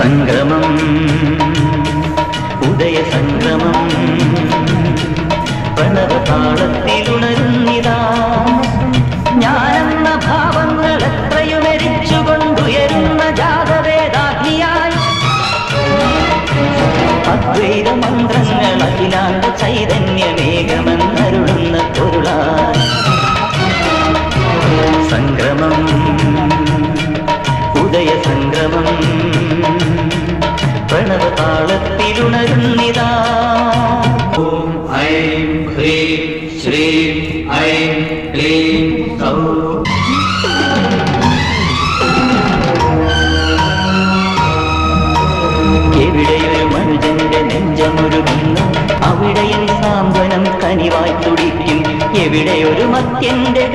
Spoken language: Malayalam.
സംഗമം ഉദയ സംഗമം പ്രണവതാളത്തിലുണരുന്നിതാ ഞാനെന്ന ഭാവങ്ങൾ എത്രയുമെരിച്ചുകൊണ്ടുയരുന്ന ജാതവേദാഗ്നിയായി അദ്വൈത മന്ത്രങ്ങൾ അഖിലാണ്ട ചൈതന്യമേകമെന്നരുളുന്ന പൊരുളായി സംഗമം ഉദയ സംഗമം പ്രണവതാളത്തിലുണരുന്നിതാ ഓം ഐം ഹ്രീം ശ്രീം ഐം ക്ലീം സൗ എവിടെയൊരു മനുജന്റെ നെഞ്ചമൊരുങ്ങുന്നു അവിടെയും സാന്ത്വനം കനിവായി തുടിക്കും എവിടെയൊരു മത്യന്റെ